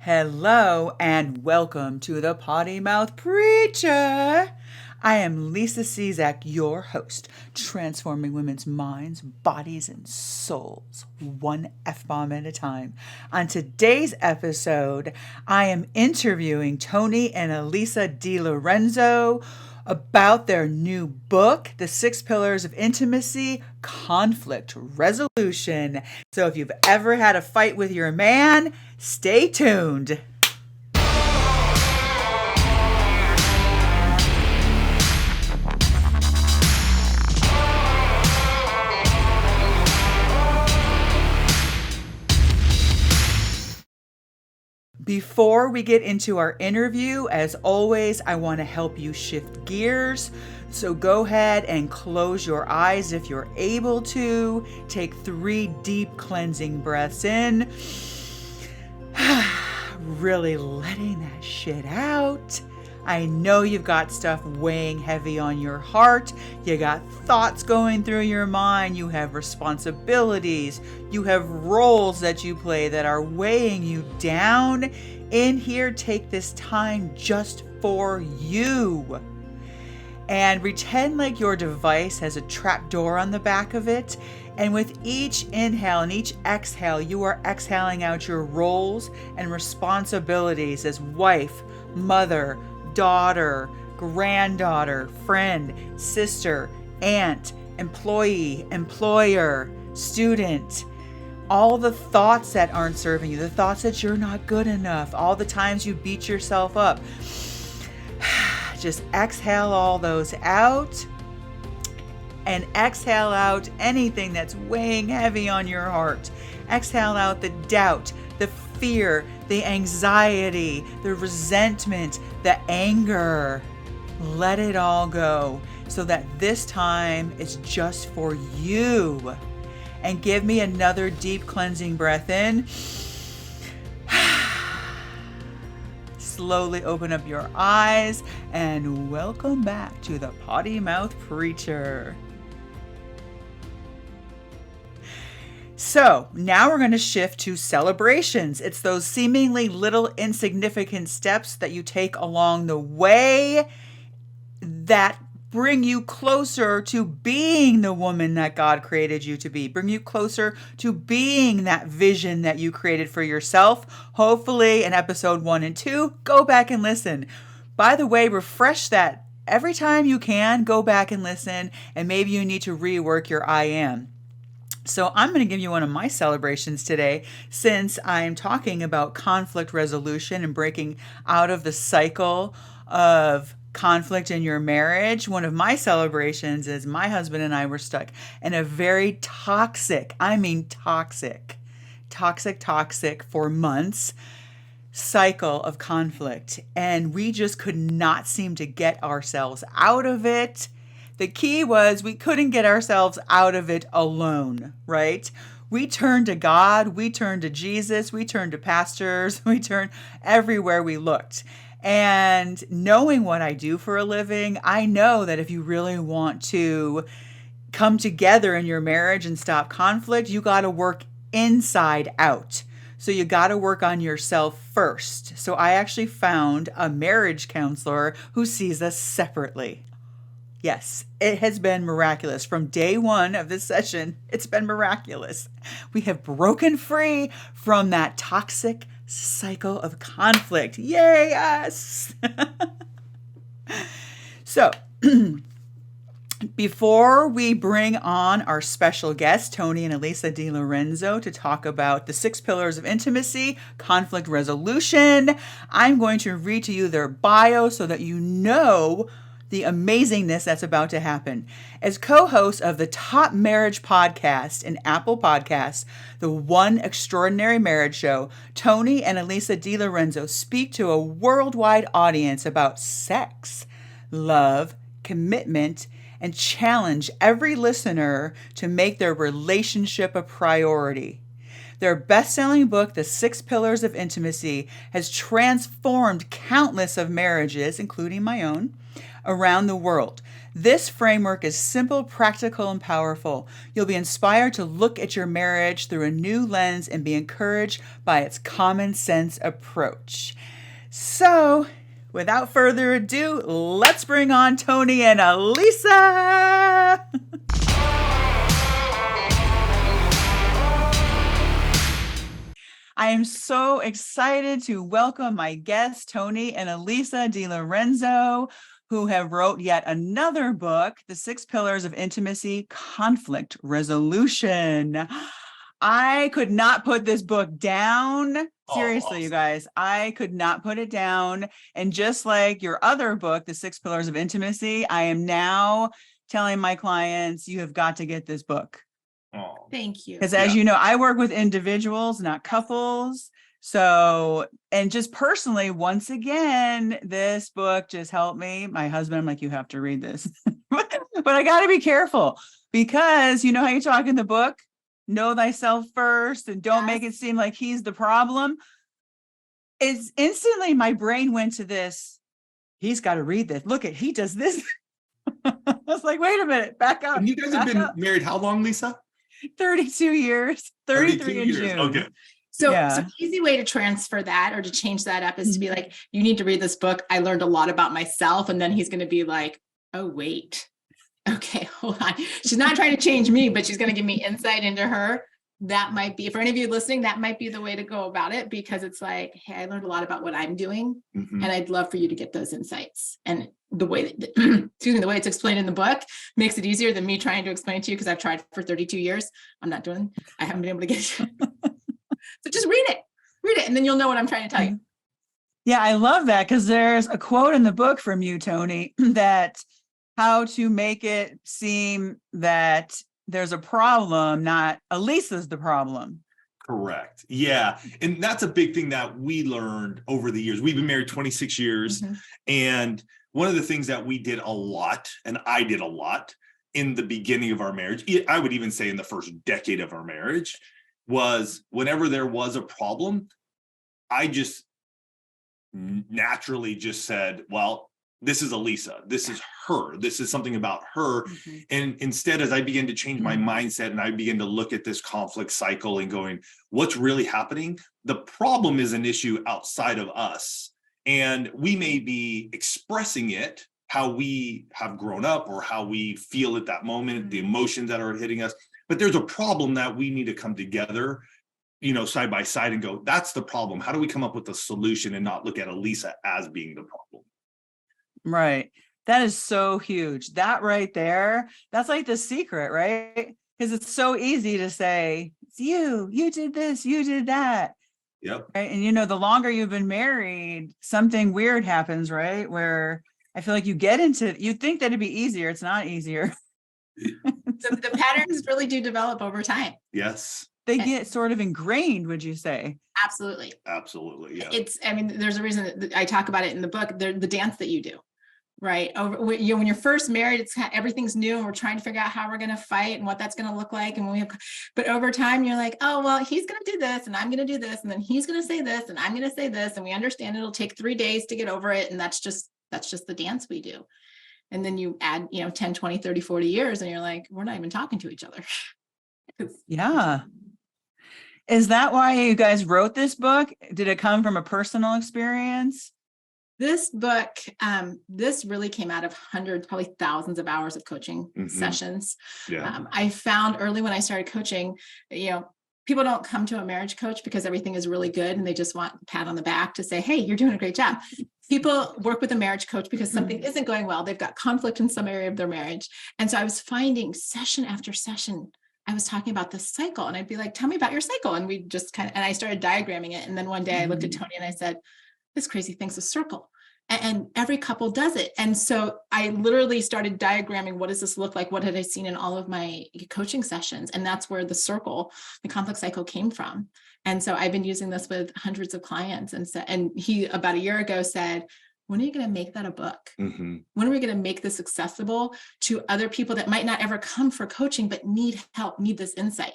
Hello and welcome to the Potty Mouth Preacher. I am Lisa Czak, your host, transforming women's minds, bodies, and souls, one F-bomb at a time. On today's episode, I am interviewing Tony and Alisa DiLorenzo about their new book, The 6 Pillars of Intimacy, Conflict Resolution. So if you've ever had a fight with your man, stay tuned. Before we get into our interview, as always, I want to help you shift gears. So go ahead and close your eyes if you're able to. Take 3 deep cleansing breaths in. Really letting that shit out. I know you've got stuff weighing heavy on your heart. You got thoughts going through your mind. You have responsibilities. You have roles that you play that are weighing you down. In here, take this time just for you. And pretend like your device has a trap door on the back of it. And with each inhale and each exhale, you are exhaling out your roles and responsibilities as wife, mother, daughter, granddaughter, friend, sister, aunt, employee, employer, student. All the thoughts that aren't serving you, the thoughts that you're not good enough, all the times you beat yourself up. Just exhale all those out. And exhale out anything that's weighing heavy on your heart. Exhale out the doubt, the fear, the anxiety, the resentment, the anger. Let it all go so that this time is just for you. And give me another deep cleansing breath in. Slowly open up your eyes and welcome back to the Potty Mouth Preacher. So now we're going to shift to celebrations. It's those seemingly little insignificant steps that you take along the way that bring you closer to being the woman that God created you to be. Bring you closer to being that vision that you created for yourself. Hopefully in episode 1 and 2, go back and listen. By the way, refresh that every time you can. Go back and listen, and maybe you need to rework your I am. So I'm going to give you one of my celebrations today, since I'm talking about conflict resolution and breaking out of the cycle of conflict in your marriage. One of my celebrations is my husband and I were stuck in a very toxic for months cycle of conflict. And we just could not seem to get ourselves out of it. The key was we couldn't get ourselves out of it alone, right? We turned to God, we turned to Jesus, we turned to pastors, we turned everywhere we looked. And knowing what I do for a living, I know that if you really want to come together in your marriage and stop conflict, you got to work inside out. So you got to work on yourself first. So I actually found a marriage counselor who sees us separately. Yes, it has been miraculous. From day 1 of this session, it's been miraculous. We have broken free from that toxic cycle of conflict. Yay, us! So, before we bring on our special guests, Tony and Alisa DiLorenzo, to talk about the 6 pillars of intimacy, conflict resolution, I'm going to read to you their bio so that you know the amazingness that's about to happen. As co-hosts of the top marriage podcast in Apple Podcasts, the One Extraordinary Marriage Show, Tony and Alisa DiLorenzo speak to a worldwide audience about sex, love, commitment, and challenge every listener to make their relationship a priority. Their best-selling book, The 6 Pillars of Intimacy, has transformed countless of marriages, including my own, around the world. This framework is simple, practical, and powerful. You'll be inspired to look at your marriage through a new lens and be encouraged by its common sense approach. So, without further ado, let's bring on Tony and Alisa. I am so excited to welcome my guests, Tony and Alisa DiLorenzo, who have wrote yet another book, The 6 Pillars of Intimacy, Conflict Resolution. I could not put this book down. Seriously, you guys, I could not put it down. And just like your other book, The 6 Pillars of Intimacy, I am now telling my clients, you have got to get this book. Oh, thank you. Because as you know, I work with individuals, not couples. So, and just personally, once again, this book just helped me. My husband, I'm like, you have to read this. But I got to be careful because you know how you talk in the book? Know thyself first and don't make it seem like he's the problem. It's instantly my brain went to this. He's got to read this. Look at, he does this. I was like, wait a minute, back up. And you guys have been married how long, Lisa? 32 years, 33 in June. Okay. So easy way to transfer that or to change that up is to be like, you need to read this book. I learned a lot about myself. And then he's going to be like, oh, wait, okay, hold on. She's not trying to change me, but she's going to give me insight into her. That might be, for any of you listening, that might be the way to go about it, because it's like, hey, I learned a lot about what I'm doing. And I'd love for you to get those insights. And the way that, excuse me, the way it's explained in the book makes it easier than me trying to explain it to you, because I've tried for 32 years. I haven't been able to get it. So just read it, and then you'll know what I'm trying to tell you. Yeah, I love that, because there's a quote in the book from you, Tony, that how to make it seem that there's a problem, not Alisa's the problem. Correct. Yeah. And that's a big thing that we learned over the years. We've been married 26 years. And one of the things that we did a lot, and I did a lot in the beginning of our marriage, I would even say in the first decade of our marriage, was whenever there was a problem, I just naturally just said, well, this is Alisa. This is her. This is something about her. And instead, as I began to change my mindset and I began to look at this conflict cycle and going, what's really happening? The problem is an issue outside of us. And we may be expressing it, how we have grown up or how we feel at that moment, the emotions that are hitting us. But there's a problem that we need to come together, you know, side by side and go, that's the problem. How do we come up with a solution and not look at Alisa as being the problem? Right. That is so huge. That right there, that's like the secret, right? Because it's so easy to say, it's you did this, you did that. Yep. Right. And you know, the longer you've been married, something weird happens, right? Where I feel like you think that it'd be easier. It's not easier. The patterns really do develop over time. Yes. They get sort of ingrained, would you say? Absolutely. Absolutely. Yeah. There's a reason that I talk about it in the book. The dance that you do, right? When you're first married, everything's new and we're trying to figure out how we're going to fight and what that's going to look like. And but over time, you're like, oh, well, he's going to do this and I'm going to do this. And then he's going to say this and I'm going to say this. And we understand it'll take 3 days to get over it. And that's just the dance we do. And then you add, 10, 20, 30, 40 years and you're like, we're not even talking to each other. Yeah. Is that why you guys wrote this book? Did it come from a personal experience? This book, this really came out of hundreds, probably thousands of hours of coaching sessions. Yeah. I found early when I started coaching, people don't come to a marriage coach because everything is really good and they just want a pat on the back to say, hey, you're doing a great job. People work with a marriage coach because something isn't going well. They've got conflict in some area of their marriage. And so I was finding session after session, I was talking about this cycle and I'd be like, tell me about your cycle. And we just and I started diagramming it. And then one day I looked at Tony and I said, this crazy thing's a circle. And every couple does it. And so I literally started diagramming, what does this look like? What had I seen in all of my coaching sessions? And that's where the conflict cycle came from. And so I've been using this with hundreds of clients. And he, about a year ago, said, when are you going to make that a book? When are we going to make this accessible to other people that might not ever come for coaching, but need help, need this insight?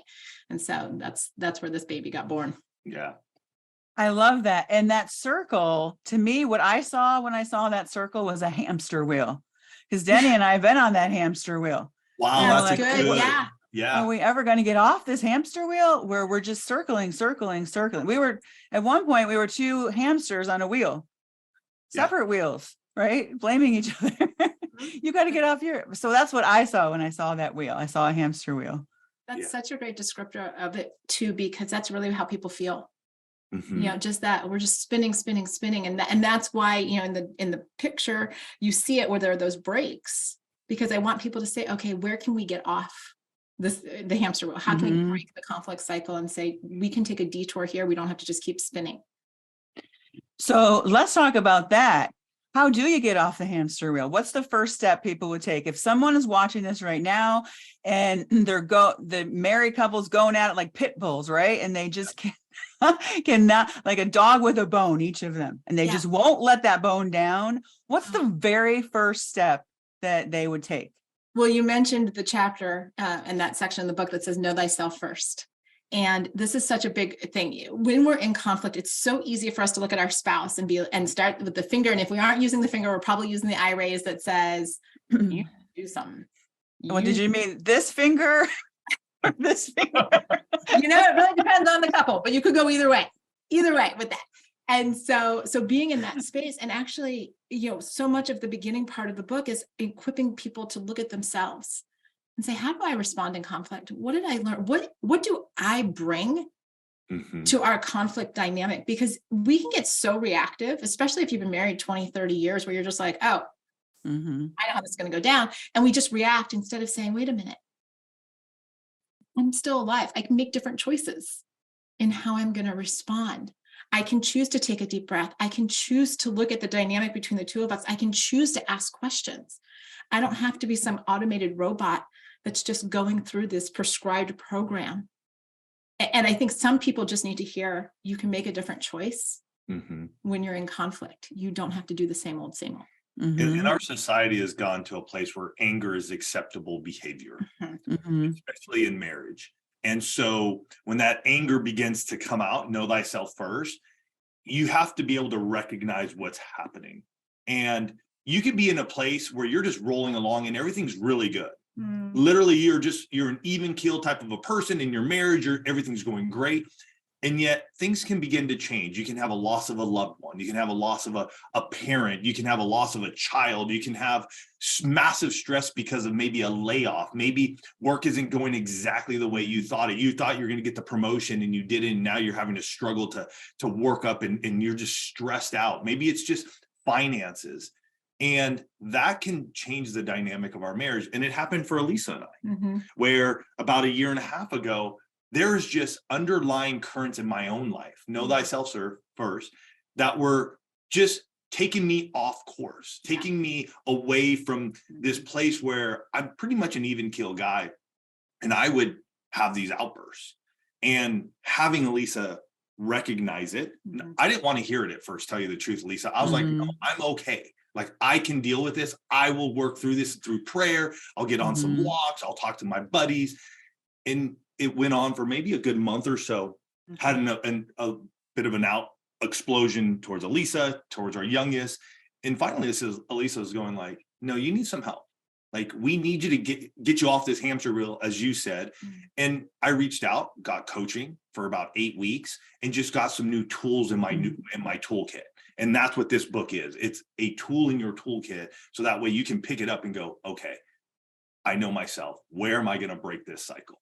And so that's where this baby got born. Yeah. I love that. And that circle, to me, what I saw when I saw that circle was a hamster wheel. Because Denny and I have been on that hamster wheel. Wow, Yeah, that's good. Yeah. Yeah. Are we ever going to get off this hamster wheel where we're just circling? We were at one point, we were two hamsters on a wheel, separate wheels, right? Blaming each other. You got to get off here. So that's what I saw when I saw that wheel. I saw a hamster wheel. That's such a great descriptor of it too, because that's really how people feel. Mhm. You know, just that we're just spinning. And that's why, you know, in the picture, you see it where there are those breaks, because I want people to say, okay, where can we get off the hamster wheel? How can we break the conflict cycle and say, we can take a detour here. We don't have to just keep spinning. So let's talk about that. How do you get off the hamster wheel? What's the first step people would take? If someone is watching this right now and the married couple's going at it like pit bulls, right? And they just cannot, like a dog with a bone, each of them, and they just won't let that bone down. What's the very first step that they would take? Well, you mentioned the chapter and that section in the book that says, know thyself first. And this is such a big thing. When we're in conflict, it's so easy for us to look at our spouse and start with the finger. And if we aren't using the finger, we're probably using the eye raise that says, you do something. What did you mean? This finger? Or this finger? You know, it really depends on the couple, but you could go either way with that. And so being in that space, and actually, you know, so much of the beginning part of the book is equipping people to look at themselves and say, how do I respond in conflict? What did I learn? What do I bring to our conflict dynamic? Because we can get so reactive, especially if you've been married 20, 30 years, where you're just like, oh, I know how this is going to go down. And we just react instead of saying, wait a minute, I'm still alive. I can make different choices in how I'm going to respond. I can choose to take a deep breath. I can choose to look at the dynamic between the two of us. I can choose to ask questions. I don't have to be some automated robot that's just going through this prescribed program. And I think some people just need to hear, you can make a different choice when you're in conflict. You don't have to do the same old. And our society has gone to a place where anger is acceptable behavior, especially in marriage. And so when that anger begins to come out, know thyself first, you have to be able to recognize what's happening. And you could be in a place where you're just rolling along and everything's really good. Literally, you're an even keel type of a person in your marriage, everything's going great. And yet things can begin to change. You can have a loss of a loved one. You can have a loss of a parent. You can have a loss of a child. You can have massive stress because of maybe a layoff. Maybe work isn't going exactly the way you thought it. You thought you were going to get the promotion and you didn't. And now you're having to struggle to work up and you're just stressed out. Maybe it's just finances. And that can change the dynamic of our marriage. And it happened for Alisa and I, where about a year and a half ago, there's just underlying currents in my own life, know thyself first, that were just taking me off course, taking me away from this place where I'm pretty much an even keel guy. And I would have these outbursts, and having Alisa recognize it. I didn't want to hear it at first, tell you the truth, Alisa. I was like, no, I'm okay. Like, I can deal with this. I will work through this through prayer. I'll get on some walks. I'll talk to my buddies. And it went on for maybe a good month or so, had a bit of an explosion towards Alisa, towards our youngest. And finally, Alisa was going like, no, you need some help. Like, we need you to get you off this hamster wheel, as you said. And I reached out, got coaching for about 8 weeks, and just got some new tools in my toolkit. And that's what this book is. It's a tool in your toolkit. So that way you can pick it up and go, okay, I know myself. Where am I going to break this cycle?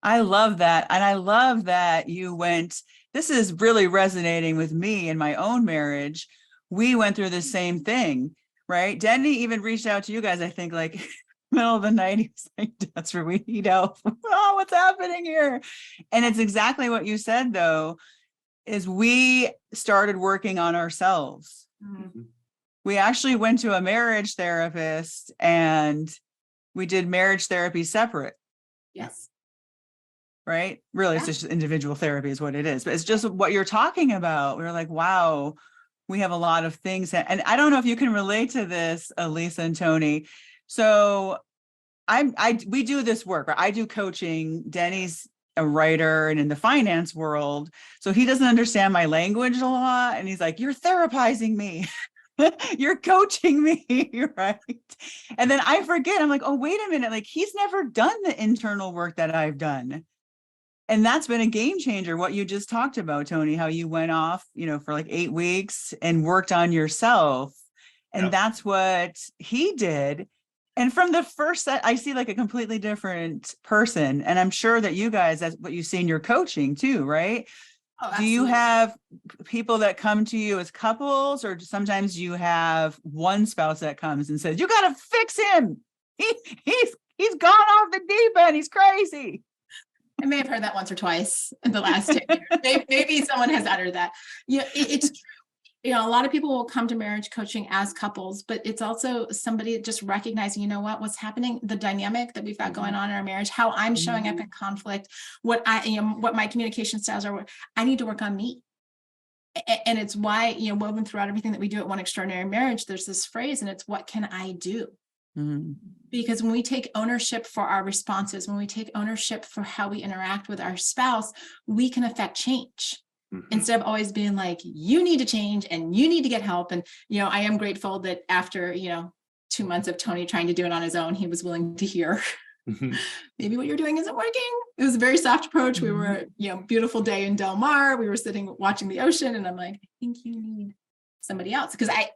I love that. And I love that this is really resonating with me in my own marriage. We went through the same thing, right? Denny even reached out to you guys, I think, like middle of the night. He was like, that's where we need help. Oh, what's happening here? And it's exactly what you said, though, is we started working on ourselves. We actually went to a marriage therapist and we did marriage therapy separate. Yes. Right? Really, it's just individual therapy is what it is. But it's just what you're talking about. We were like, wow, we have a lot of things. And I don't know if you can relate to this, Alisa and Tony. So we do this work, right? I do coaching. Denny's a writer and in the finance world. So he doesn't understand my language a lot. And he's like, you're therapizing me. You're coaching me, right? And then I forget, I'm like, oh, wait a minute. Like, he's never done the internal work that I've done. And that's been a game changer. What you just talked about, Tony, how you went off, for like 8 weeks and worked on yourself. And Yep. that's what he did. And from the first set, I see like a completely different person. And I'm sure that you guys, that's what you see in your coaching too, right? Oh, Do you absolutely. have people that come to you as couples, or sometimes you have one spouse that comes and says, you got to fix him. He's gone off the deep end. He's crazy. I may have heard that once or twice in the last 10 years. Maybe someone has uttered that. Yeah, it's true. A lot of people will come to marriage coaching as couples, but it's also somebody just recognizing, what's happening, the dynamic that we've got going on in our marriage, how I'm showing up in conflict, what my communication styles are. I need to work on me. And it's why, woven throughout everything that we do at One Extraordinary Marriage, there's this phrase, and it's, what can I do? Mm-hmm. Because when we take ownership for our responses, when we take ownership for how we interact with our spouse, we can affect change. Mm-hmm. Instead of always being like, you need to change and you need to get help. And, I am grateful that after, 2 months of Tony trying to do it on his own, he was willing to hear, maybe what you're doing isn't working. It was a very soft approach. We were, beautiful day in Del Mar. We were sitting watching the ocean, and I'm like, I think you need somebody else. Because I,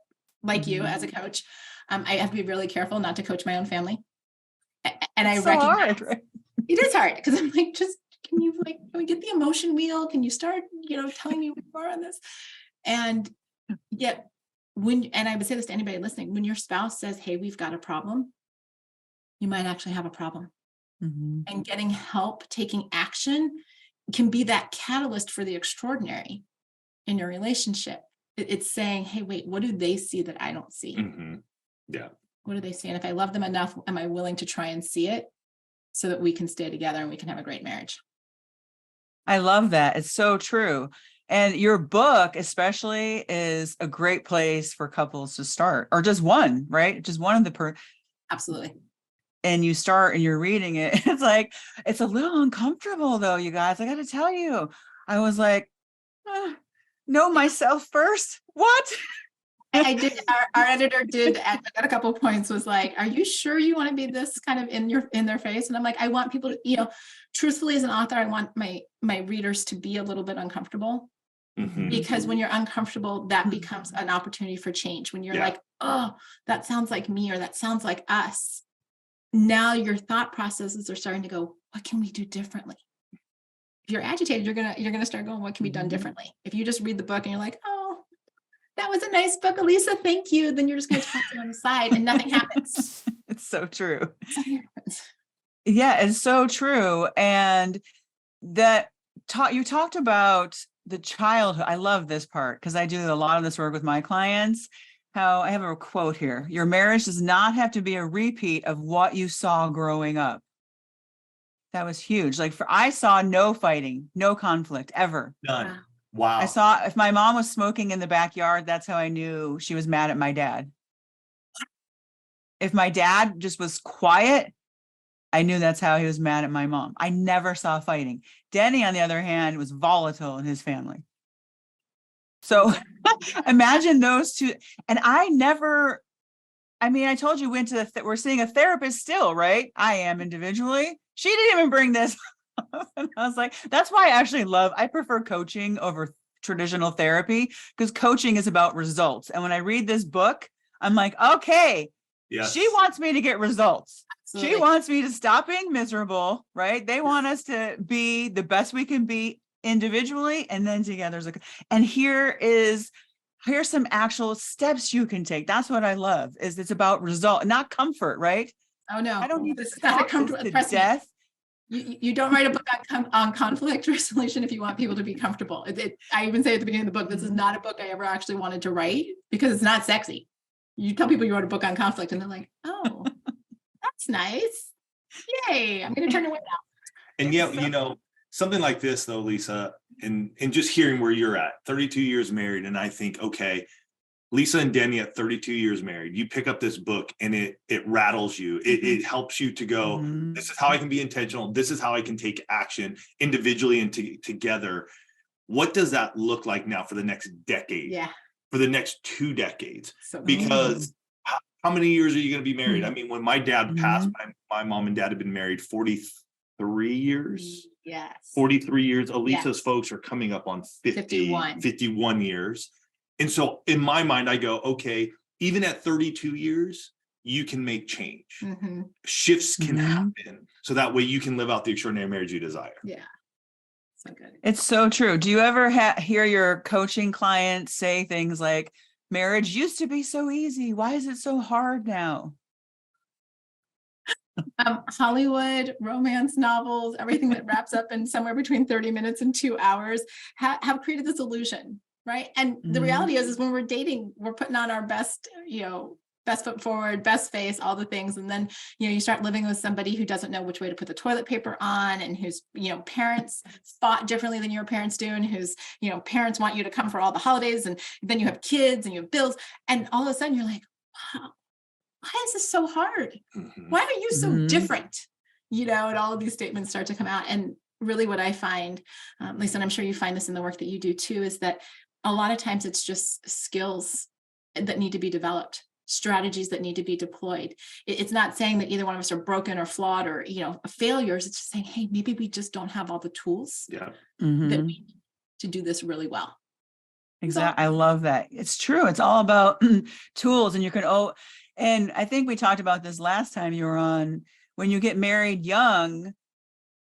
like you as a coach, I have to be really careful not to coach my own family. And I recognize hard, right? It is hard, because I'm like, can we get the emotion wheel? Can you start, telling me more on this? And yet and I would say this to anybody listening, when your spouse says, hey, we've got a problem, you might actually have a problem. Mm-hmm. And getting help, taking action can be that catalyst for the extraordinary in your relationship. It's saying, hey, wait, what do they see that I don't see? Mm-hmm. Yeah. What do they see? And if I love them enough, am I willing to try and see it so that we can stay together and we can have a great marriage? I love that. It's so true. And your book especially is a great place for couples to start, or just one, right? Just one of the Absolutely. And you start and you're reading it. It's like, it's a little uncomfortable though, you guys. I got to tell you, I was like, know myself first. What? I did. Our editor did at a couple of points was like, are you sure you want to be this kind of in their face? And I'm like, I want people to, truthfully as an author, I want my readers to be a little bit uncomfortable. Mm-hmm. Because when you're uncomfortable, that becomes an opportunity for change. When you're like, oh, that sounds like me, or that sounds like us. Now your thought processes are starting to go, what can we do differently? If you're agitated, you're gonna start going, what can be done differently? If you just read the book and you're like, oh, that was a nice book, Alisa, thank you. Then you're just going to toss it on the side and nothing happens. It's so true. Yeah, it's so true. And that you talked about the childhood. I love this part because I do a lot of this work with my clients. How I have a quote here. Your marriage does not have to be a repeat of what you saw growing up. That was huge. Like I saw no fighting, no conflict ever. None. Wow. I saw if my mom was smoking in the backyard, that's how I knew she was mad at my dad. If my dad just was quiet, I knew that's how he was mad at my mom. I never saw fighting. Denny, on the other hand, was volatile in his family. So imagine those two. And I told you we're seeing a therapist still, right? I am individually. She didn't even bring this up. And I was like, that's why I prefer coaching over traditional therapy, because coaching is about results. And when I read this book, I'm like, okay, yes. She wants me to get results. Absolutely. She wants me to stop being miserable, right? They want us to be the best we can be individually and then together. And here's some actual steps you can take. That's what I love, is it's about result, not comfort, right? Oh no, I don't need this is not a comfort to death. You don't write a book on conflict resolution if you want people to be comfortable. I even say at the beginning of the book, this is not a book I ever actually wanted to write because it's not sexy. You tell people you wrote a book on conflict and they're like, oh, that's nice. Yay, I'm going to turn away now. And yet, something like this though, Lisa, and just hearing where you're at, 32 years married, and I think, okay, Lisa and Denny at 32 years married, you pick up this book and it rattles you. It helps you to go, this is how I can be intentional. This is how I can take action individually and together. What does that look like now for the next decade? Yeah. for the next 2 decades. So Because how many years are you going to be married? I mean, when my dad passed, Mhm. my mom and dad have been married 43 years. yes. 43 years. Alisa's Yes. folks are coming up on 51. 51 years. And so in my mind, I go, okay, even at 32 years, you can make change. Mhm. Shifts can Mhm. happen. So that way you can live out the extraordinary marriage you desire. Yeah. So good. It's so true. Do you ever hear your coaching clients say things like, marriage used to be so easy. Why is it so hard now? Hollywood romance novels, everything that wraps up in somewhere between 30 minutes and 2 hours have created this illusion, right? And the Mhm. reality is when we're dating, we're putting on our best, best foot forward, best face, all the things. And then, you start living with somebody who doesn't know which way to put the toilet paper on, and whose, parents thought differently than your parents do, and whose, parents want you to come for all the holidays. And then you have kids and you have bills. And all of a sudden you're like, wow, why is this so hard? Mhm. Why are you so Mhm. different? And all of these statements start to come out. And really what I find, Lisa, and I'm sure you find this in the work that you do too, is that a lot of times it's just skills that need to be developed, strategies that need to be deployed. It's not saying that either one of us are broken or flawed or, failures. It's just saying, hey, maybe we just don't have all the tools Yeah. that Mhm. we need to do this really well. Exactly. I love that. It's true. It's all about tools, and you can, and I think we talked about this last time you were on. When you get married young,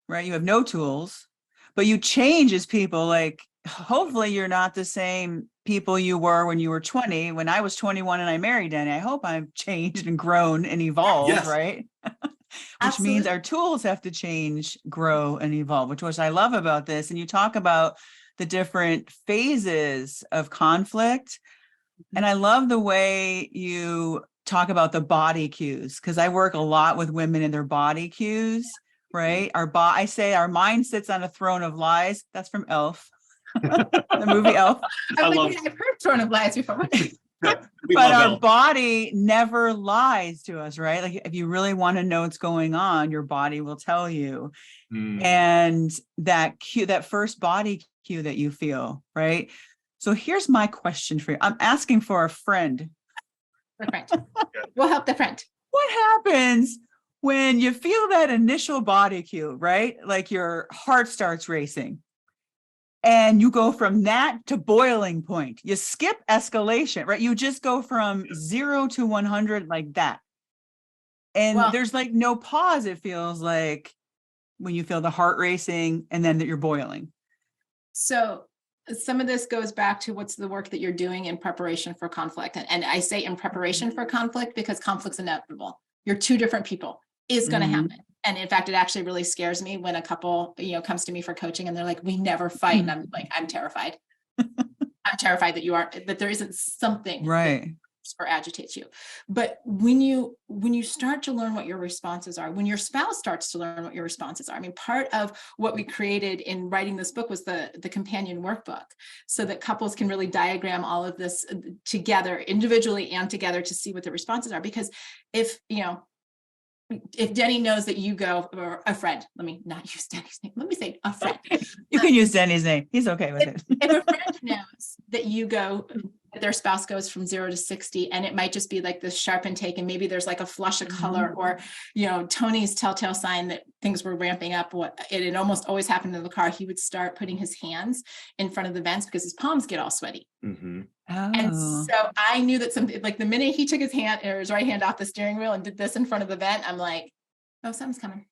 right, you have no tools, but you change as people. Like, hopefully you're not the same people you were when you were 20. When I was 21 and I married Danny, I hope I've changed and grown and evolved, Yes. right? Which means Absolutely. our tools have to change, grow, and evolve, which I love about this. And you talk about the different phases of conflict. And I love the way you talk about the body cues, because I work a lot with women and their body cues, right? I say our mind sits on a throne of lies. That's from Elf, the movie Elf. I've love- heard Throne of Lies before. We But love our Elf. body never lies to us, right? Like, if you really want to know what's going on, your body will tell you. Mm. And that cue, that first body cue that you feel, right? So here's my question for you. I'm asking for a friend. The friend. We'll help the friend. What happens when you feel that initial body cue, right? Like your heart starts racing, and you go from that to boiling point. You skip escalation, right? You just go from 0 to 100 like that. And Well, there's like no pause, it feels like, when you feel the heart racing and then that you're boiling. so some of this goes back to what's the work that you're doing in preparation for conflict. And I say in preparation for conflict because conflict's inevitable. You're two different people. It's going to Mhm. happen. And in fact, it actually really scares me when a couple, comes to me for coaching and they're like, we never fight. And I'm like, I'm terrified. I'm terrified that there isn't something that Right. or agitates you. But when you start to learn what your responses are, when your spouse starts to learn what your responses are, I mean, part of what we created in writing this book was the companion workbook, so that couples can really diagram all of this together, individually and together, to see what the responses are. Because if Denny knows that you go, or a friend, let me not use Denny's name, let me say a friend. You can use Denny's name. He's okay with it. If a friend knows that you go, that their spouse goes from 0 to 60, and it might just be like this sharp intake, and maybe there's like a flush of color, or, Tony's telltale sign that things were ramping up. It almost always happened in the car. He would start putting his hands in front of the vents because his palms get all sweaty. Mm-hmm. And Oh. so I knew that something, like the minute he took his right hand off the steering wheel and did this in front of the vent, I'm like, oh, something's coming.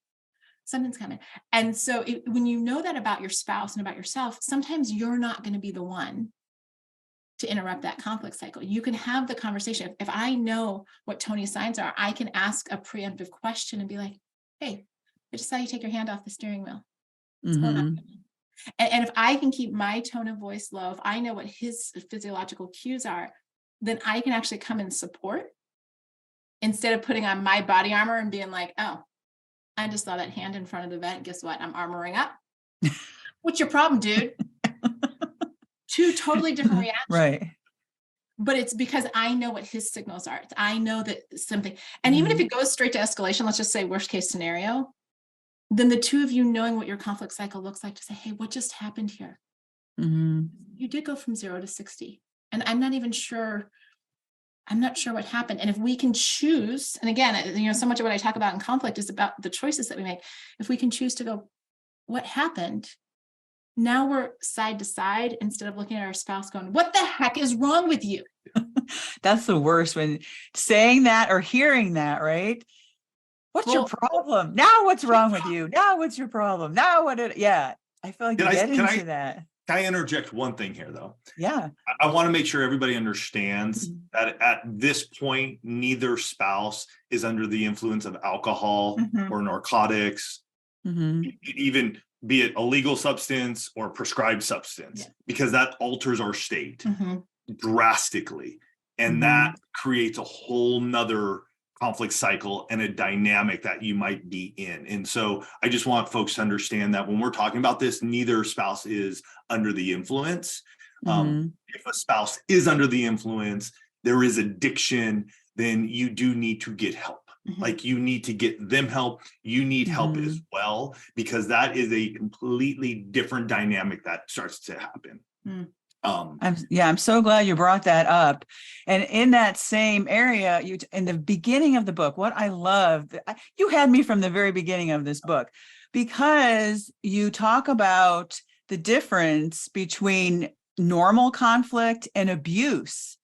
Something's coming. And so when you know that about your spouse and about yourself, sometimes you're not going to be the one to interrupt that conflict cycle. You can have the conversation. If I know what Tony's signs are, I can ask a preemptive question and be like, hey, I just saw you take your hand off the steering wheel. What's going on? And if I can keep my tone of voice low, if I know what his physiological cues are, then I can actually come and support instead of putting on my body armor and being like, oh, I just saw that hand in front of the vent. Guess what? I'm armoring up. What's your problem, dude? Two totally different reactions. Right. But it's because I know what his signals are. I know that something, and even if it goes straight to escalation, let's just say worst case scenario, then the two of you knowing what your conflict cycle looks like to say, hey, what just happened here? Mhm. You did go from 0 to 60. And I'm not sure what happened. And if we can choose, and again, so much of what I talk about in conflict is about the choices that we make. If we can choose to go, what happened? Now we're side to side instead of looking at our spouse going, what the heck is wrong with you? That's the worst, when saying that or hearing that, right? What's your problem? Now what's wrong with you? Now what's your problem? Now yeah. I feel like you get into that. Can I interject one thing here though? Yeah. I want to make sure everybody understands that at this point, neither spouse is under the influence of alcohol or narcotics, even be it a legal substance or prescribed substance, because that alters our state drastically. And that creates a whole nother conflict cycle and a dynamic that you might be in. And so I just want folks to understand that when we're talking about this, neither spouse is under the influence. If a spouse is under the influence, there is addiction, then you do need to get help. Like you need to get them help. You need help as well, because that is a completely different dynamic that starts to happen. I'm so glad you brought that up. And in that same area, in the beginning of the book, what I loved, you had me from the very beginning of this book, because you talk about the difference between normal conflict and abuse.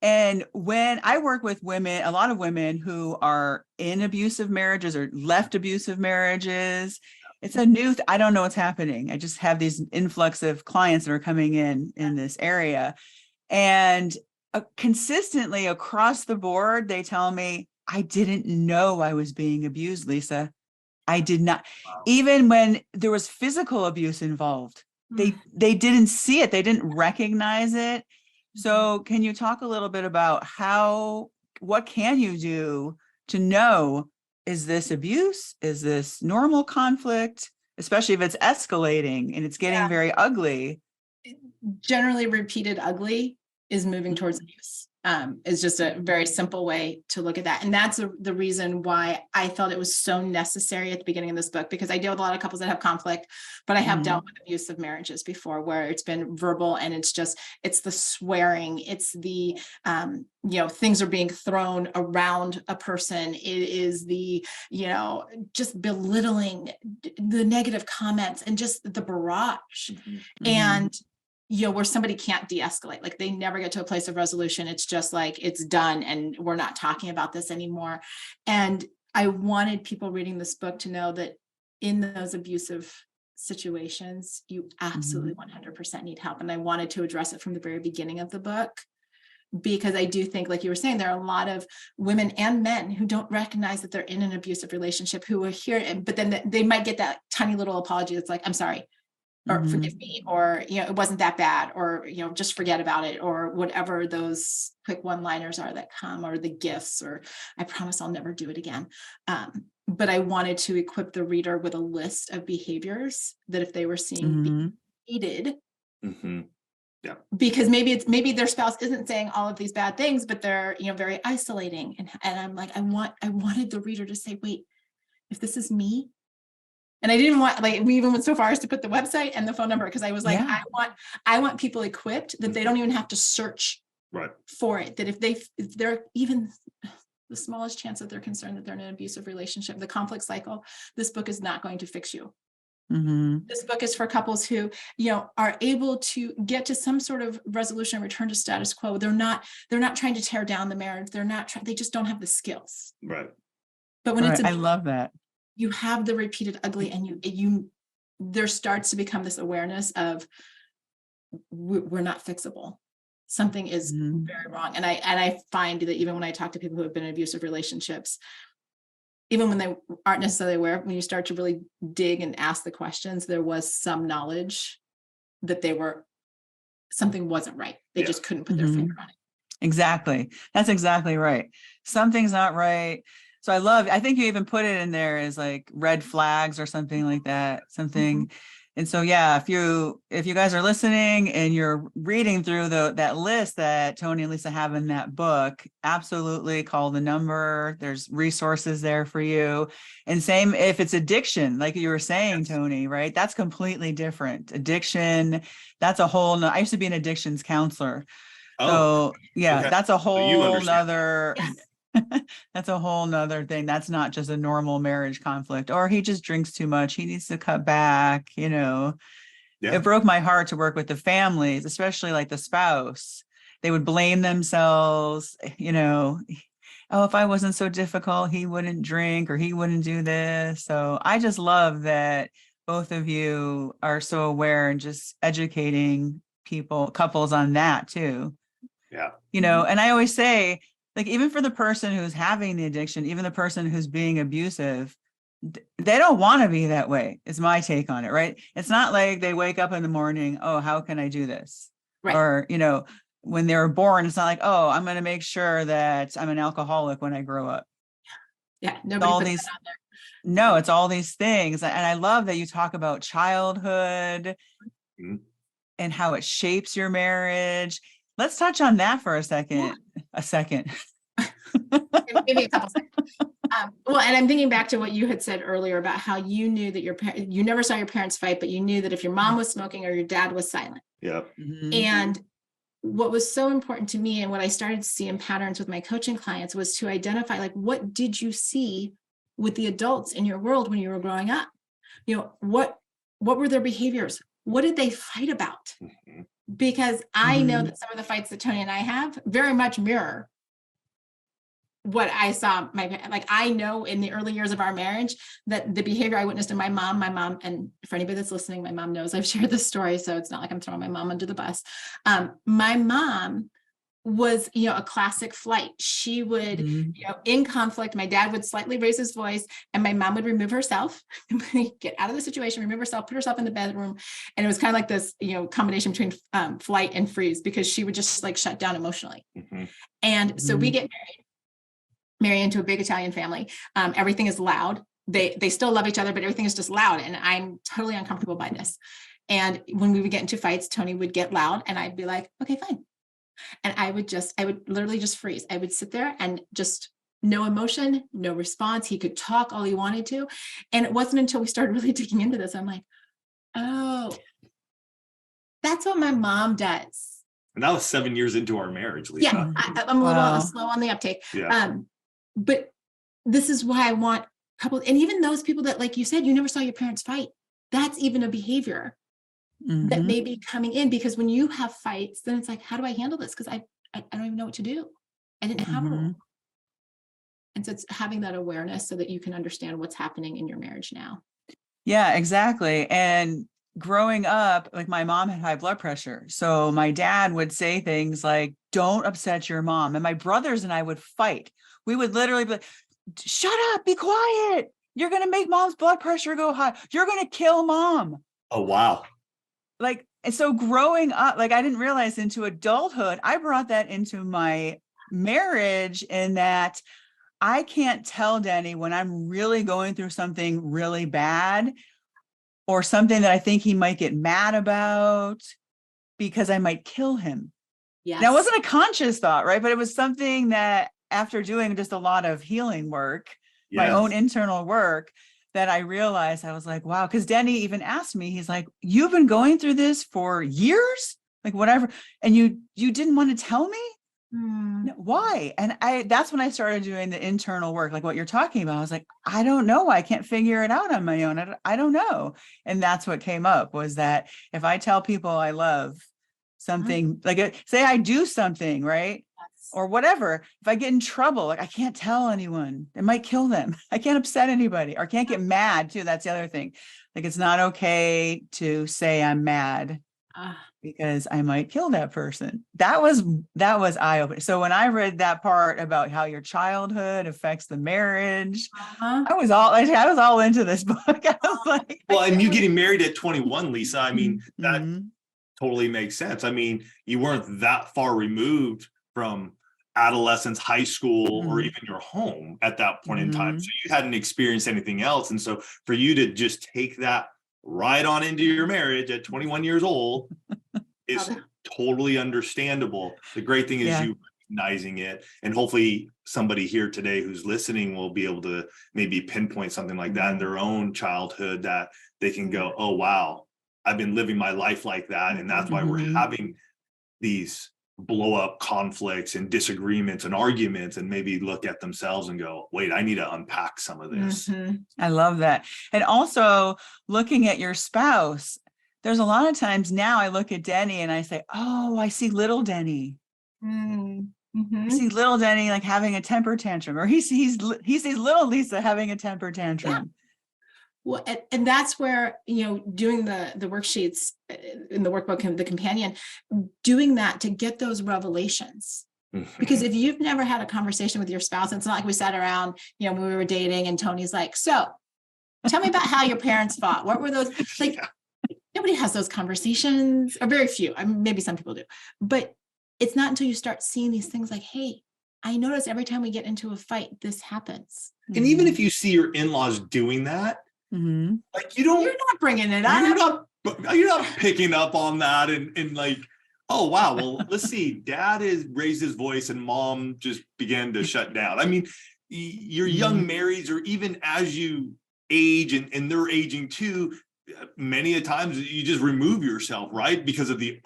And when I work with women, a lot of women who are in abusive marriages or left abusive marriages, it's a new, I don't know what's happening. I just have these influx of clients that are coming in this area. And consistently across the board, they tell me, I didn't know I was being abused, Lisa. I did not. Wow. Even when there was physical abuse involved, they didn't see it. They didn't recognize it. So can you talk a little bit about what can you do to know, is this abuse? Is this normal conflict? Especially if it's escalating and it's getting very ugly. Generally repeated ugly is moving towards abuse. Is just a very simple way to look at that. And that's the reason why I felt it was so necessary at the beginning of this book, because I deal with a lot of couples that have conflict, but I have dealt with abusive marriages before where it's been verbal, and it's the swearing, it's the, things are being thrown around a person. It is the, just belittling, the negative comments, and just the barrage. And where somebody can't de-escalate, like they never get to a place of resolution. It's just like, it's done and we're not talking about this anymore. And I wanted people reading this book to know that in those abusive situations, you absolutely 100% need help. And I wanted to address it from the very beginning of the book, because I do think, like you were saying, there are a lot of women and men who don't recognize that they're in an abusive relationship, who are here, but then they might get that tiny little apology that's like, I'm sorry, or forgive me, or, it wasn't that bad, or, just forget about it, or whatever those quick one-liners are that come, or the gifts, or I promise I'll never do it again. But I wanted to equip the reader with a list of behaviors that if they were seeing being repeated, because maybe their spouse isn't saying all of these bad things, but they're, very isolating. And I'm like, I wanted the reader to say, wait, if this is me. And I didn't want, we even went so far as to put the website and the phone number, because I was like, I want people equipped that they don't even have to search for it. That if they're even the smallest chance that they're concerned that they're in an abusive relationship, the conflict cycle, this book is not going to fix you. This book is for couples who, are able to get to some sort of resolution, return to status quo. They're not trying to tear down the marriage. They just don't have the skills. Right. But when I love that. You have the repeated ugly, and there starts to become this awareness of we're not fixable. Something is very wrong. And I find that even when I talk to people who have been in abusive relationships, even when they aren't necessarily aware, when you start to really dig and ask the questions, there was some knowledge that something wasn't right. They just couldn't put their finger on it. Exactly. That's exactly right. Something's not right. So I think you even put it in there as like red flags or something like that. Something And so, yeah, if you guys are listening and you're reading through that list that Tony and Lisa have in that book, absolutely call the number. There's resources there for you. And same if it's addiction, like you were saying, Tony, right? That's completely different. Addiction, that's a whole, I used to be an addictions counselor. Oh, So yeah, okay. that's a So you whole understand. nother, that's a whole nother thing. That's not just a normal marriage conflict, or he just drinks too much. He needs to cut back, It Yeah. broke my heart to work with the families, especially like the spouse. They would blame themselves, oh, if I wasn't so difficult, he wouldn't drink or he wouldn't do this. So I just love that both of you are so aware and just educating couples on that too. Yeah. And I always say, like, even for the person who's having the addiction, even the person who's being abusive, they don't want to be that way, is my take on it, right? It's not like they wake up in the morning, oh, how can I do this? Right. Or, when they were born, it's not like, oh, I'm going to make sure that I'm an alcoholic when I grow up. Yeah, nobody all puts these, that on there. no, it's all these things. And I love that you talk about childhood and how it shapes your marriage. Let's touch on that for a second. Yeah. A second. Give me a couple seconds. Well, and I'm thinking back to what you had said earlier about how you knew that you never saw your parents fight, but you knew that if your mom was smoking or your dad was silent. Yeah. And what was so important to me and what I started to see in patterns with my coaching clients was to identify, like, what did you see with the adults in your world when you were growing up? What were their behaviors? What did they fight about? Because I know that some of the fights that Tony and I have very much mirror what I saw. I know in the early years of our marriage that the behavior I witnessed in my mom, and for anybody that's listening, my mom knows I've shared this story, so it's not like I'm throwing my mom under the bus. My mom was, a classic flight. She would, in conflict, my dad would slightly raise his voice and my mom would remove herself, get out of the situation, remove herself, put herself in the bedroom. And it was kind of like this, combination between flight and freeze, because she would just like shut down emotionally. And so we get married into a big Italian family. Everything is loud. They still love each other, but everything is just loud. And I'm totally uncomfortable by this. And when we would get into fights, Tony would get loud and I'd be like, okay, fine. And I would literally just freeze. I would sit there and just no emotion, no response. He could talk all he wanted to. And it wasn't until we started really digging into this, I'm like, oh, that's what my mom does. And that was 7 years into our marriage, Lisa. Yeah, I'm a little slow on the uptake. Yeah. But this is why I want couples, and even those people that, like you said, you never saw your parents fight. That's even a behavior that may be coming in, because when you have fights, then it's like, how do I handle this? Because I don't even know what to do. I didn't have a role. And so it's having that awareness so that you can understand what's happening in your marriage now. Yeah, exactly. And growing up, like, my mom had high blood pressure. So my dad would say things like, don't upset your mom. And my brothers and I would fight. We would literally be like, shut up, be quiet. You're going to make mom's blood pressure go high. You're going to kill mom. Oh, wow. Like, and so growing up, like, I didn't realize into adulthood, I brought that into my marriage, in that I can't tell Danny when I'm really going through something really bad or something that I think he might get mad about, because I might kill him. Yes. Now, it wasn't a conscious thought, right? But it was something that, after doing just a lot of healing work, my own internal work, that I realized, I was like, wow. Because Denny even asked me, he's like, you've been going through this for years, like whatever. And you didn't want to tell me? No, why? And that's when I started doing the internal work, like what you're talking about. I was like, I don't know. I can't figure it out on my own. I don't know. And that's what came up, was that if I tell people I love something, like, say I do something, right? Or whatever, if I get in trouble, like, I can't tell anyone, it might kill them. I can't upset anybody, or can't get mad too. That's the other thing. Like, it's not okay to say I'm mad because I might kill that person. That was eye-opening. So when I read that part about how your childhood affects the marriage, I was all into this book. I was like, well, and you getting married at 21, Lisa, I mean, that totally makes sense. I mean, you weren't that far removed from adolescence, high school, or even your home at that point in time. So you hadn't experienced anything else. And so for you to just take that right on into your marriage at 21 years old is totally understandable. The great thing is you recognizing it, and hopefully somebody here today who's listening will be able to maybe pinpoint something like that in their own childhood, that they can go, oh wow, I've been living my life like that, and that's why we're having these blow up conflicts and disagreements and arguments, and maybe look at themselves and go, wait, I need to unpack some of this. I love that. And also looking at your spouse, there's a lot of times now I look at Denny and I say, oh, I see little Denny. I see little Denny like having a temper tantrum, or he sees little Lisa having a temper tantrum. Well, and that's where, doing the worksheets in the workbook and the companion, doing that to get those revelations. Because if you've never had a conversation with your spouse, it's not like we sat around, when we were dating and Tony's like, so tell me about how your parents fought. What were those? Like, nobody has those conversations, or very few. I mean, maybe some people do, but it's not until you start seeing these things like, hey, I notice every time we get into a fight, this happens. And even if you see your in-laws doing that, like you're not bringing it up. You're not picking up on that and like, oh wow, well, let's see, dad has raised his voice and mom just began to shut down. I mean, your young marrieds, or even as you age and they're aging too, many a times you just remove yourself, right? Because of the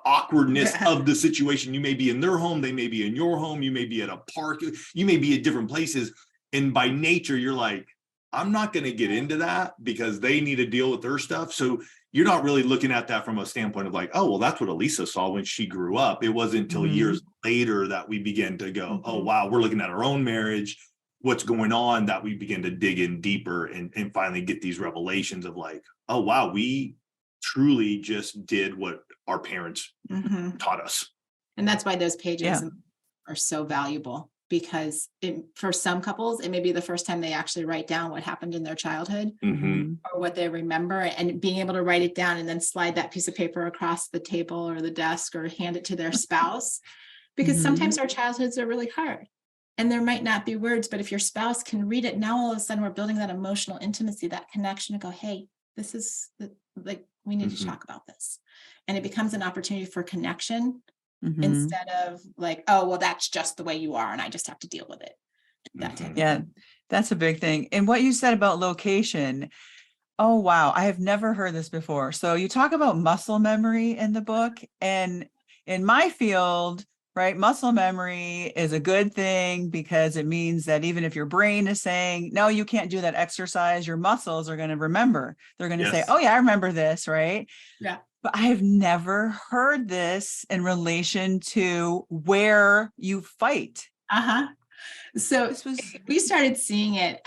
awkwardness of the situation. You may be in their home, they may be in your home, you may be at a park, you may be at different places. And by nature, you're like, I'm not going to get into that because they need to deal with their stuff. So you're not really looking at that from a standpoint of like, oh, well, that's what Alisa saw when she grew up. It wasn't until years later that we began to go, oh, wow, we're looking at our own marriage, what's going on, that we begin to dig in deeper and finally get these revelations of like, oh, wow, we truly just did what our parents taught us. And that's why those pages are so valuable. Because for some couples, it may be the first time they actually write down what happened in their childhood or what they remember, and being able to write it down and then slide that piece of paper across the table or the desk or hand it to their spouse. Because sometimes our childhoods are really hard and there might not be words, but if your spouse can read it, now all of a sudden we're building that emotional intimacy, that connection to go, hey, this is like, we need to talk about this. And it becomes an opportunity for connection. Instead of like, oh, well, that's just the way you are and I just have to deal with it. That's a big thing. And what you said about location, oh, wow, I have never heard this before. So you talk about muscle memory in the book, and in my field, right, muscle memory is a good thing because it means that even if your brain is saying, no, you can't do that exercise, your muscles are going to remember. They're going to say, oh, yeah, I remember this, right? Yeah. But I have never heard this in relation to where you fight. So we started seeing it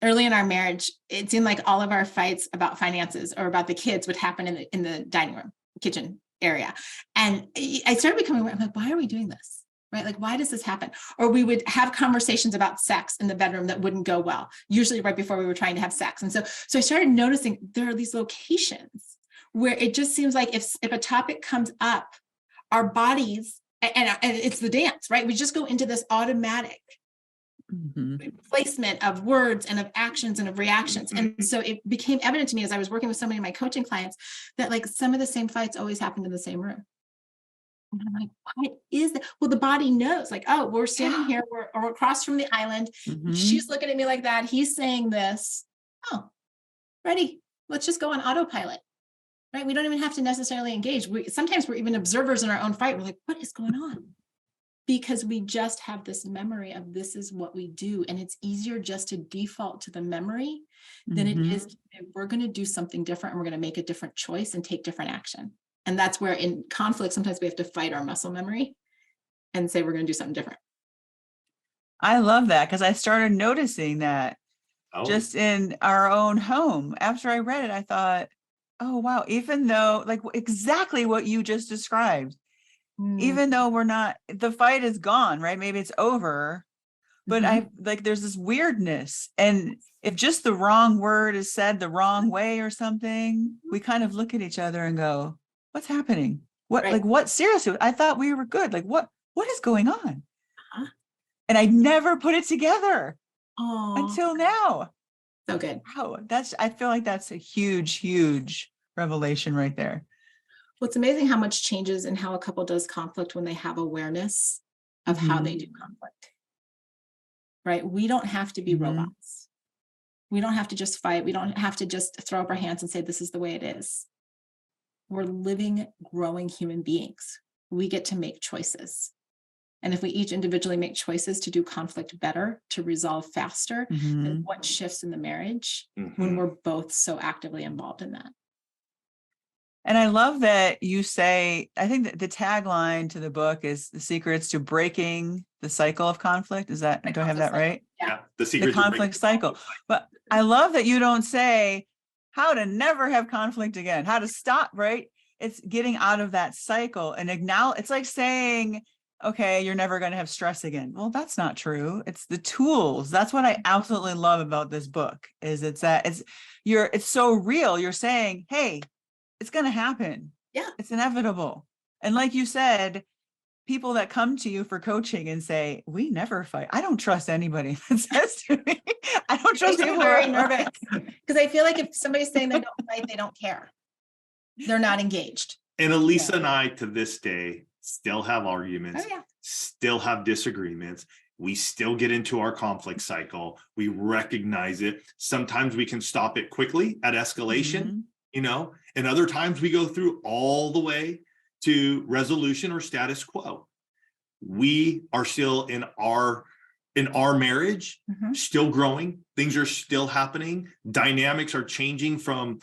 early in our marriage. It seemed like all of our fights about finances or about the kids would happen in the dining room, kitchen area. And I started becoming aware, I'm like, why are we doing this? Right? Like, why does this happen? Or we would have conversations about sex in the bedroom that wouldn't go well, usually right before we were trying to have sex. And so I started noticing there are these locations where it just seems like if a topic comes up, our bodies, and it's the dance, right? We just go into this automatic placement of words and of actions and of reactions. And so it became evident to me as I was working with so many of my coaching clients that like some of the same fights always happened in the same room. And I'm like, what is that? Well, the body knows, like, oh, we're standing here, we're across from the island. She's looking at me like that. He's saying this. Oh, ready. Let's just go on autopilot. Right? We don't even have to necessarily engage. Sometimes we're even observers in our own fight. We're like, what is going on? Because we just have this memory of this is what we do. And it's easier just to default to the memory than it is if we're going to do something different and we're going to make a different choice and take different action. And that's where in conflict, sometimes we have to fight our muscle memory and say, we're going to do something different. I love that because I started noticing that just in our own home. After I read it, I thought, oh, wow. Even though like exactly what you just described, even though the fight is gone, right? Maybe it's over, but I like, there's this weirdness. And if just the wrong word is said the wrong way or something, we kind of look at each other and go, what's happening? What, seriously, I thought we were good. Like, what is going on? And I never put it together until now. So good. Wow, I feel like that's a huge, huge revelation right there. Well, it's amazing how much changes in how a couple does conflict when they have awareness of how they do conflict. Right? We don't have to be robots. We don't have to just fight. We don't have to just throw up our hands and say, this is the way it is. We're living, growing human beings. We get to make choices. And if we each individually make choices to do conflict better, to resolve faster, then what shifts in the marriage when we're both so actively involved in that? And I love that you say, I think that the tagline to the book is the secrets to breaking the cycle of conflict. Is that, do I have that right? Yeah. The conflict cycle. But I love that you don't say how to never have conflict again, how to stop, right? It's getting out of that cycle and acknowledge. It's like saying, okay, you're never going to have stress again. Well, that's not true. It's the tools. That's what I absolutely love about this book is it's so real. You're saying, hey, it's going to happen. Yeah. It's inevitable. And like you said, people that come to you for coaching and say, we never fight. I don't trust anybody that says to me, I don't trust people. I'm very nervous because I feel like if somebody's saying they don't fight, they don't care. They're not engaged. And Alisa and I, to this day, still have arguments, Oh, yeah. still have disagreements. We still get into our conflict cycle. We recognize it. Sometimes we can stop it quickly at escalation, and other times we go through all the way to resolution or status quo. We are still in our marriage, still growing. Things are still happening. Dynamics are changing from,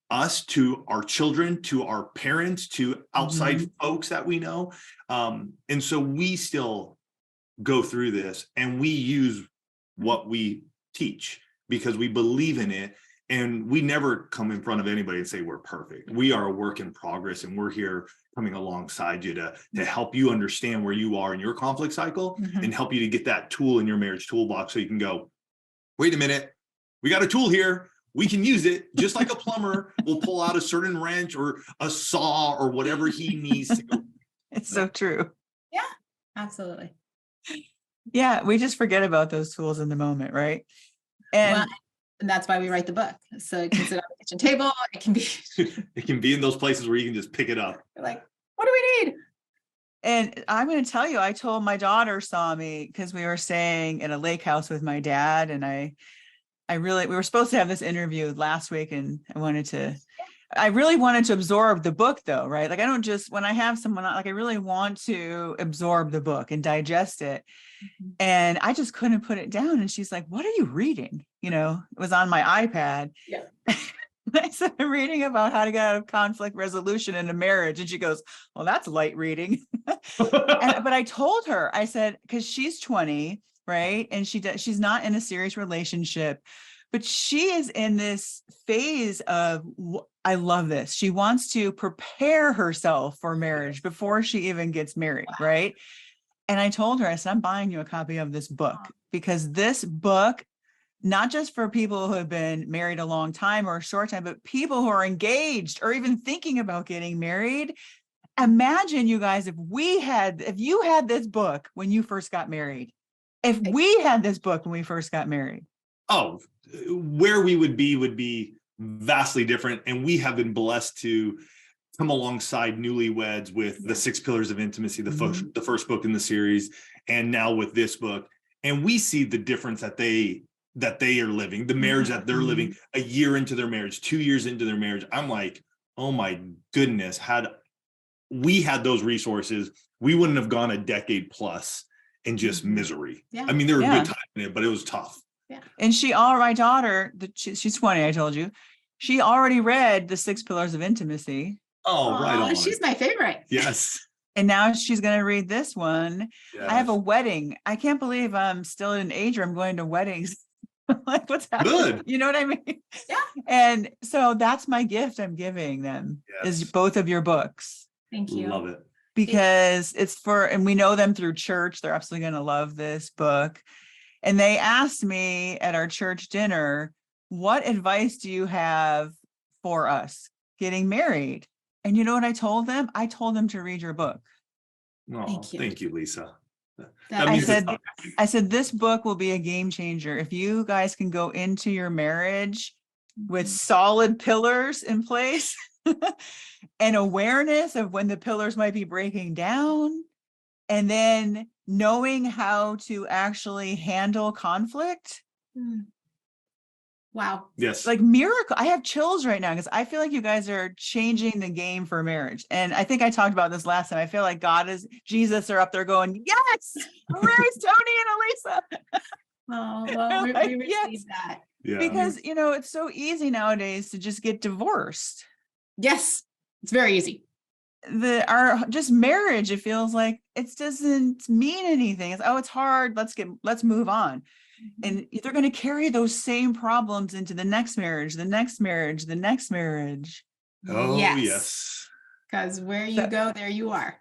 us to our children, to our parents, to outside folks that we know. And so we still go through this and we use what we teach because we believe in it. And we never come in front of anybody and say we're perfect. We are a work in progress, and we're here coming alongside you to help you understand where you are in your conflict cycle and help you to get that tool in your marriage toolbox so you can go, wait a minute, we got a tool here. We can use it just like a plumber will pull out a certain wrench or a saw or whatever he needs to go. It's so true. Yeah, absolutely. Yeah, we just forget about those tools in the moment, right? And that's why we write the book. So it can sit on the kitchen table. It can be it can be in those places where you can just pick it up. You're like, what do we need? And I'm going to tell you, I told my daughter saw me because we were staying in a lake house with my dad. And we were supposed to have this interview last week and I really wanted to absorb the book though, right? Like I don't just, when I have someone, like I really want to absorb the book and digest it. And I just couldn't put it down. And she's like, what are you reading? It was on my iPad. Yeah. I said, I'm reading about how to get out of conflict resolution in a marriage. And she goes, well, that's light reading. But I told her, I said, because she's 20, right? And she's not in a serious relationship, but she is in this phase of, I love this. She wants to prepare herself for marriage before she even gets married, right? And I told her, I said, I'm buying you a copy of this book because this book, not just for people who have been married a long time or a short time, but people who are engaged or even thinking about getting married. Imagine you guys, if you had this book when you first got married, if we had this book when we first got married. Oh, where we would be vastly different. And we have been blessed to come alongside newlyweds with the 6 Pillars of Intimacy, the first book in the series, and now with this book. And we see the difference that they are living, the marriage that they're living a year into their marriage, 2 years into their marriage. I'm like, oh my goodness, had we had those resources, we wouldn't have gone a decade plus in just misery. Yeah. I mean, there were good times in it, but it was tough. Yeah. And my daughter, she's 20, I told you, she already read the 6 Pillars of Intimacy. Oh, right on. She's my favorite. Yes. And now she's going to read this one. Yes. I have a wedding. I can't believe I'm still in an age where I'm going to weddings. Like what's happening? Good. You know what I mean? Yeah. And so that's my gift I'm giving them is both of your books. Thank you. Love it. Because and we know them through church. They're absolutely going to love this book. And they asked me at our church dinner, what advice do you have for us getting married? And you know what I told them? I told them to read your book. Oh, thank you, Lisa. That I means it's said, not. this book will be a game changer. If you guys can go into your marriage with solid pillars in place and awareness of when the pillars might be breaking down, and then knowing how to actually handle conflict. Wow. Yes. Like miracle. I have chills right now because I feel like you guys are changing the game for marriage. And I think I talked about this last time. I feel like Jesus are up there going, yes, raise Tony and Alisa. Oh, well, we Like, received that. Yeah. Because, it's so easy nowadays to just get divorced. Yes, it's very easy. Our just marriage, it feels like it doesn't mean anything. It's hard. Let's move on. And they're going to carry those same problems into the next marriage, the next marriage, the next marriage. Oh, yes. Because where you go, there you are.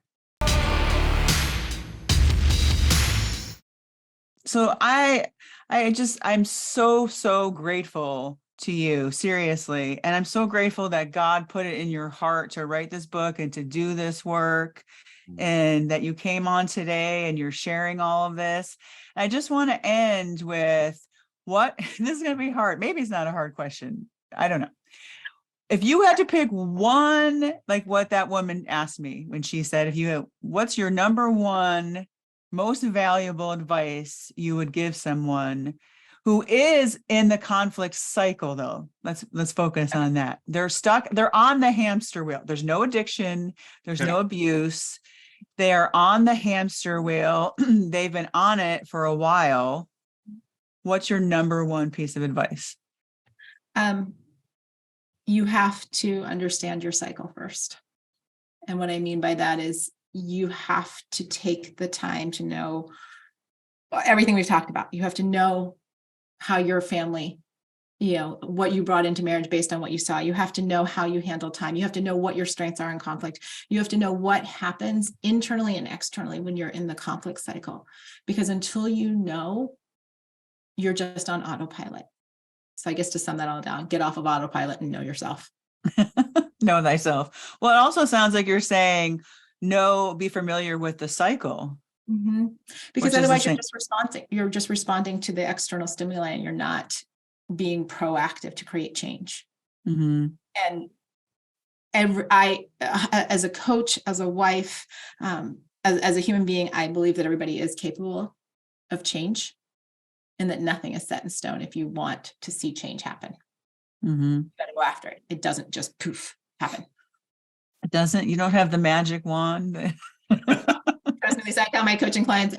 So I'm so grateful to you, seriously. And I'm so grateful that God put it in your heart to write this book and to do this work, and that you came on today and you're sharing all of this. I just want to end with this is going to be hard. Maybe it's not a hard question. I don't know. If you had to pick one, like what that woman asked me when she said, what's your number one most valuable advice you would give someone who is in the conflict cycle, though? Let's focus on that. They're stuck. They're on the hamster wheel. There's no addiction. There's no abuse. They are on the hamster wheel. They've been on it for a while. What's your number one piece of advice? You have to understand your cycle first. And what I mean by that is you have to take the time to know everything we've talked about. You have to know how your family, what you brought into marriage based on what you saw. You have to know how you handle time. You have to know what your strengths are in conflict. You have to know what happens internally and externally when you're in the conflict cycle, because until you know, you're just on autopilot. So I guess to sum that all down, get off of autopilot and know yourself. Know thyself. Well, it also sounds like you're saying, be familiar with the cycle. Mm-hmm. Because otherwise you're just responding to the external stimuli, and you're not being proactive to create change. Mm-hmm. And I, as a coach, as a wife, as a human being, I believe that everybody is capable of change, and that nothing is set in stone. If you want to see change happen, you got to go after it. It doesn't just poof happen. It doesn't. You don't have the magic wand. Trust me, Lisa, I tell my coaching clients,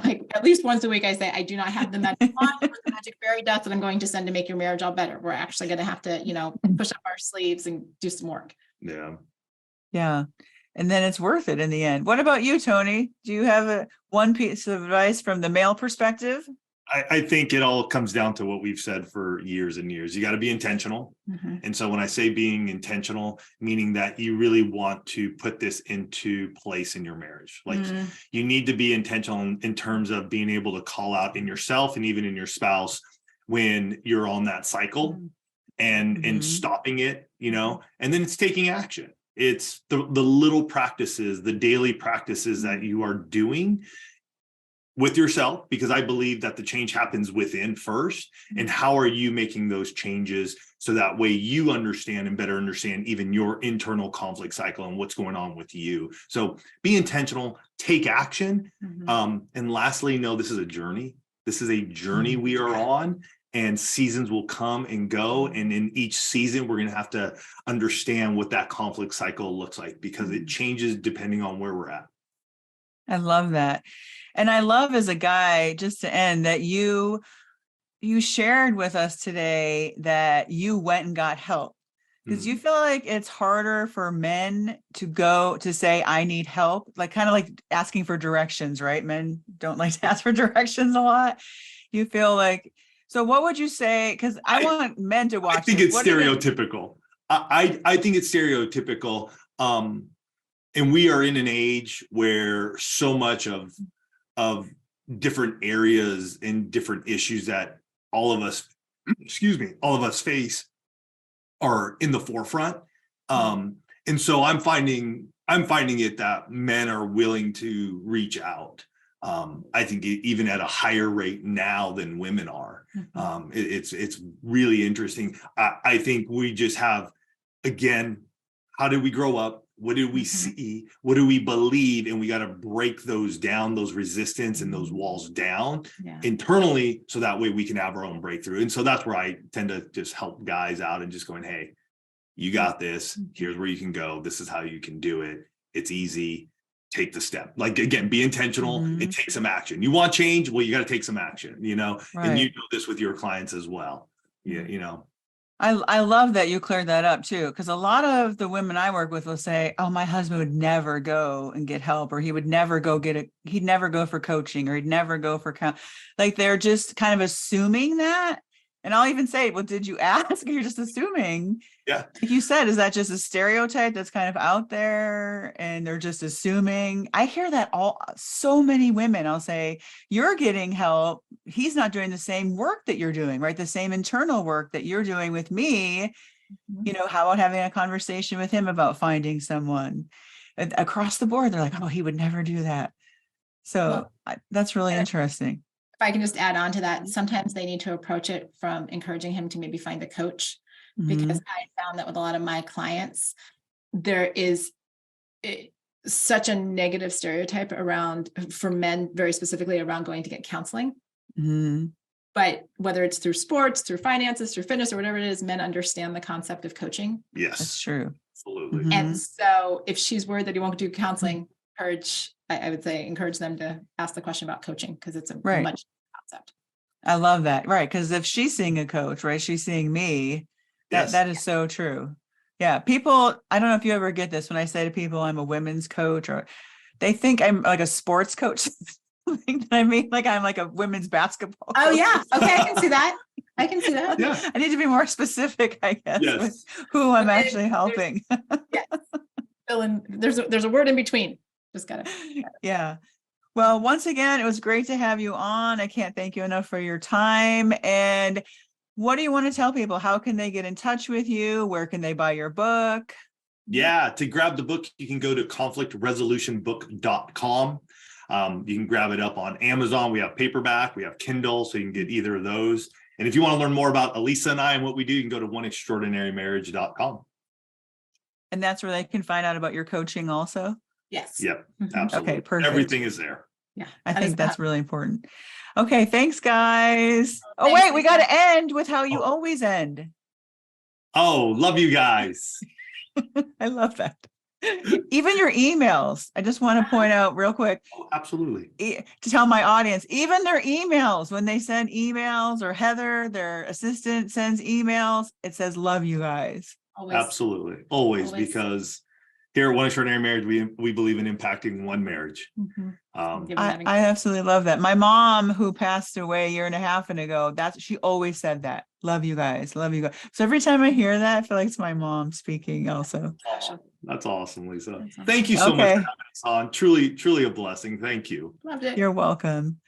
like at least once a week, I say, I do not have the magic wand or the magic fairy dust that I'm going to send to make your marriage all better. We're actually going to have to, push up our sleeves and do some work. Yeah. Yeah. And then it's worth it in the end. What about you, Tony? Do you have one piece of advice from the male perspective? I think it all comes down to what we've said for years and years. You got to be intentional. Mm-hmm. And so when I say being intentional, meaning that you really want to put this into place in your marriage. Like you need to be intentional in terms of being able to call out in yourself and even in your spouse when you're on that cycle and stopping it, and then it's taking action. It's the little practices, the daily practices that you are doing with yourself, because I believe that the change happens within first. And how are you making those changes so that way you understand and better understand even your internal conflict cycle and what's going on with you. So be intentional, take action. And lastly, know this is a journey. This is a journey we are on, and seasons will come and go. And in each season, we're going to have to understand what that conflict cycle looks like, because it changes depending on where we're at. I love that. And I love, as a guy, just to end, that you shared with us today that you went and got help, because you feel like it's harder for men to say, I need help, kind of like asking for directions, right? Men don't like to ask for directions a lot. You feel like, so what would you say? Because I want men to watch. I think it's stereotypical. I think it's stereotypical. And we are in an age where so much of different areas and different issues that all of us face are in the forefront. And so I'm finding it that men are willing to reach out I think even at a higher rate now than women are. It's really interesting. I think we just have, again, how did we grow up? What did we see? What do we believe? And we got to break those down, those resistance and those walls down internally, so that way we can have our own breakthrough. And so that's where I tend to just help guys out and just going, hey, you got this. Here's where you can go. This is how you can do it. It's easy. Take the step. Like, again, be intentional and take some action. You want change? Well, you got to take some action, you know, and you know this with your clients as well. Yeah, you know. I love that you cleared that up too, because a lot of the women I work with will say, oh, my husband would never go and get help, or he would never go he'd never go for coaching, or he'd never go for like, they're just kind of assuming that. And I'll even say, well, did you ask? You're just assuming. Yeah. Like you said, is that just a stereotype that's kind of out there and they're just assuming? I hear that so many women. I'll say, you're getting help. He's not doing the same work that you're doing, right? The same internal work that you're doing with me. You know, how about having a conversation with him about finding someone? Across the board, they're like, oh, he would never do that. So that's really interesting. If I can just add on to that, sometimes they need to approach it from encouraging him to maybe find a coach, because I found that with a lot of my clients, there is such a negative stereotype around, for men, very specifically around going to get counseling. But whether it's through sports, through finances, through fitness, or whatever it is, men understand the concept of coaching. Yes, that's true. Absolutely. And so if she's worried that he won't do counseling, I would say encourage them to ask the question about coaching, because it's a much concept. I love that. Right. Because if she's seeing a coach, right, she's seeing me. That is so true. Yeah. People, I don't know if you ever get this when I say to people I'm a women's coach, or they think I'm like a sports coach. I mean, like I'm like a women's basketball coach. Oh yeah. Okay. I can see that. Yeah. I need to be more specific, I guess, with who I'm actually helping. There's a word in between. Just gotta. Yeah. Well, once again, it was great to have you on. I can't thank you enough for your time. And what do you want to tell people? How can they get in touch with you? Where can they buy your book? Yeah, to grab the book, you can go to conflictresolutionbook.com. You can grab it up on Amazon. We have paperback, we have Kindle, so you can get either of those. And if you want to learn more about Alisa and I and what we do, you can go to oneextraordinarymarriage.com. And that's where they can find out about your coaching also? Yes. Yep, absolutely. Okay, perfect. Everything is there. Yeah, I think that's really important. Okay, thanks, guys. Oh, wait, we got to end with how you always end. Oh, love you guys. I love that. Even your emails. I just want to point out real quick. Oh, absolutely. To tell my audience, even their emails, when they send emails, or Heather, their assistant, sends emails, it says, love you guys. Always. Absolutely. Always. Because here at One Extraordinary Marriage, we believe in impacting one marriage. I absolutely love that. My mom, who passed away a year and a half ago, she always said that. Love you guys. Love you guys. So every time I hear that, I feel like it's my mom speaking also. That's awesome, Lisa. Thank you so much for having us on. Truly, truly a blessing. Thank you. Loved it. You're welcome.